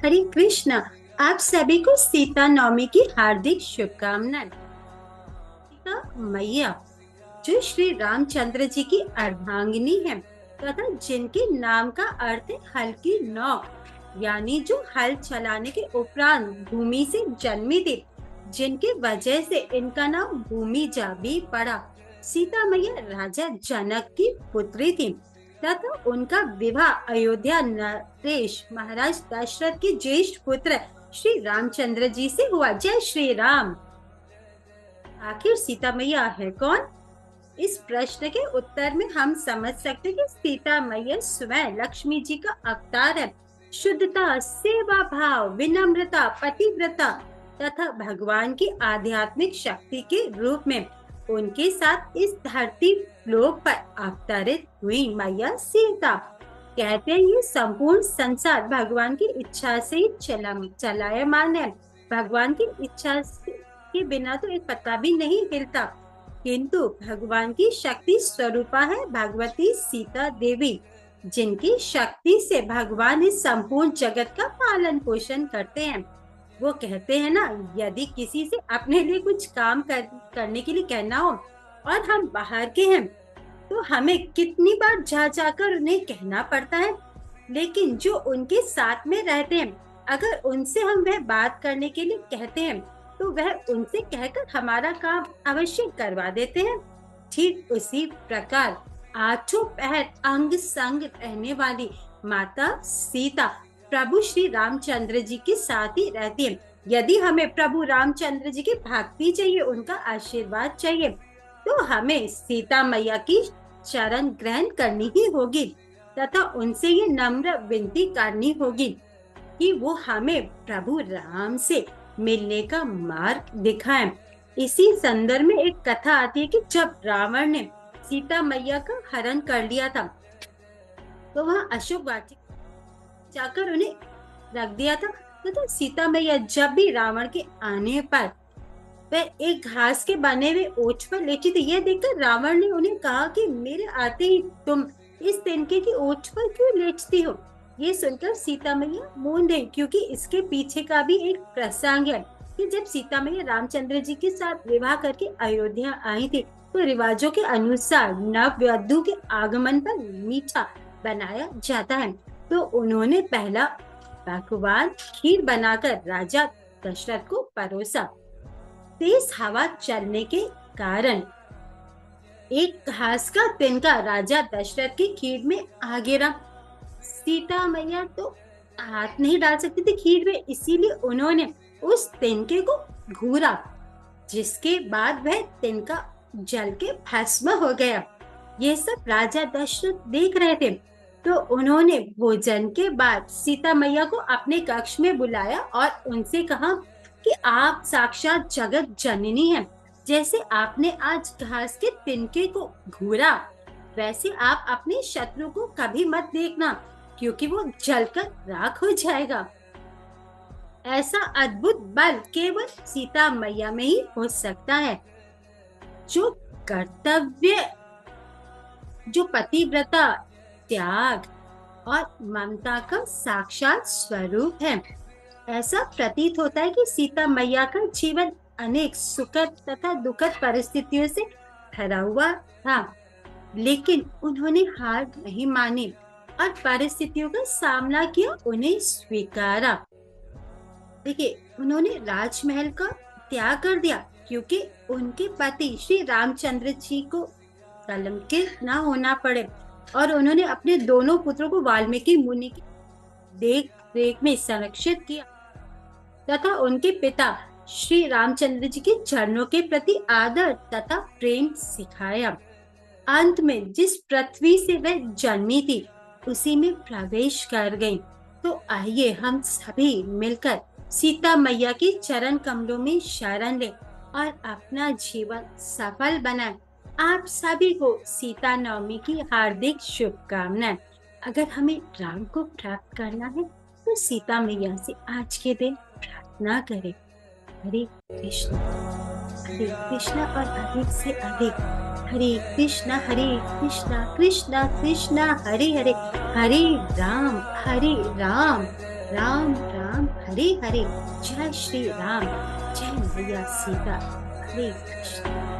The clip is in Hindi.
हरे कृष्णा। आप सभी को सीता नवमी की हार्दिक शुभकामनाएं। सीता मैया जो श्री रामचंद्र जी की अर्धांगिनी है तथा जिनके नाम का अर्थ है हल्की नौक, यानी जो हल चलाने के उपरांत भूमि से जन्मी थी, जिनके वजह से इनका नाम भूमि जा भी पड़ा। सीता मैया राजा जनक की पुत्री थी तथा उनका विवाह अयोध्या नरेश महाराज दशरथ के ज्येष्ठ पुत्र श्री रामचंद्र जी से हुआ। जय श्री राम। आखिर सीता मैया है कौन? इस प्रश्न के उत्तर में हम समझ सकते हैं कि सीता मैया स्वयं लक्ष्मी जी का अवतार है। शुद्धता, सेवा भाव, विनम्रता, पतिव्रता तथा भगवान की आध्यात्मिक शक्ति के रूप में उनके साथ इस धरती लोक पर अवतरित हुई मैया सीता। कहते हैं ये संपूर्ण संसार भगवान की इच्छा से ही चलायमान है। भगवान की इच्छा के बिना तो एक पत्ता भी नहीं हिलता, किंतु भगवान की शक्ति स्वरूपा है भगवती सीता देवी, जिनकी शक्ति से भगवान इस संपूर्ण जगत का पालन पोषण करते हैं। वो कहते हैं ना, यदि किसी से अपने लिए कुछ काम करने के लिए कहना हो और हम बाहर के हैं तो हमें कितनी बार जा जाकर उन्हें कहना पड़ता है, लेकिन जो उनके साथ में रहते हैं अगर उनसे हम वह बात करने के लिए कहते हैं तो वह उनसे कहकर हमारा काम अवश्य करवा देते हैं। ठीक उसी प्रकार आठों पहर अंग संग रहने वाली माता सीता प्रभु श्री रामचंद्र जी के साथ ही रहती है। यदि हमें प्रभु रामचंद्र जी की भक्ति चाहिए, उनका आशीर्वाद चाहिए, तो हमें सीता मैया की शरण ग्रहण करनी ही होगी तथा उनसे ये नम्र विनती करनी होगी कि वो हमें प्रभु राम से मिलने का मार्ग दिखाएं। इसी संदर्भ में एक कथा आती है कि जब रावण ने सीता मैया का हरण कर लिया था तो वहाँ अशोक वाटिका जाकर उन्हें रख दिया था। तो सीता मैया जब भी रावण के आने पर वह एक घास के बने हुए ओठ पर लेटी थी। यह देखकर रावण ने उन्हें कहा कि मेरे आते ही तुम इस तिनके की ओठ पर क्यों लेटती हो? ये सुनकर सीता मैया मौन रही, क्योंकि इसके पीछे का भी एक प्रसंग है कि जब सीता मैया रामचंद्र जी के साथ विवाह करके अयोध्या आई थी तो रिवाजों के अनुसार नववधू के आगमन पर मीठा बनाया जाता है। तो उन्होंने पहला पकवान खीर बनाकर राजा दशरथ को परोसा। तेज हवा चलने के कारण एक घास का तिनका राजा दशरथ की खीर में आ गिरा। सीता मैया तो हाथ नहीं डाल सकती थी खीर में, इसीलिए उन्होंने उस तिनके को घूरा, जिसके बाद वह तिनका जल के भस्म हो गया। ये सब राजा दशरथ देख रहे थे। तो उन्होंने भोजन के बाद सीता मैया को अपने कक्ष में बुलाया और उनसे कहा कि आप साक्षात जगत जननी हैं। जैसे आपने आज घास के तिनके को घूरा, वैसे आप अपने शत्रु को कभी मत देखना, क्योंकि वो जलकर राख हो जाएगा। ऐसा अद्भुत बल केवल सीता मैया में ही हो सकता है, जो कर्तव्य, जो पतिव्रता, त्याग और ममता का साक्षात स्वरूप है। ऐसा प्रतीत होता है कि सीता मैया का जीवन अनेक सुखद तथा दुखद परिस्थितियों से भरा हुआ था, लेकिन उन्होंने हार नहीं मानी और परिस्थितियों का सामना किया, उन्हें स्वीकारा। देखिए, उन्होंने राजमहल का त्याग कर दिया क्योंकि उनके पति श्री रामचंद्र जी को कलंकित न होना पड़े, और उन्होंने अपने दोनों पुत्रों को वाल्मीकि मुनि की देख रेख में संरक्षित किया तथा उनके पिता श्री रामचंद्र जी के चरणों के प्रति आदर तथा प्रेम सिखाया। अंत में जिस पृथ्वी से वह जन्मी थी उसी में प्रवेश कर गई। तो आइए हम सभी मिलकर सीता मैया के चरण कमलों में शरण लें और अपना जीवन सफल बनाएं। आप सभी को सीता नवमी की हार्दिक शुभकामनाएं। अगर हमें राम को प्राप्त करना है तो सीता मैया से आज के दिन प्रार्थना करें। हरे कृष्ण और अधिक से अधिक हरे कृष्णा कृष्णा कृष्णा हरे हरे, हरे राम राम राम हरे हरे। जय श्री राम, जय मैया सीता। हरे कृष्ण।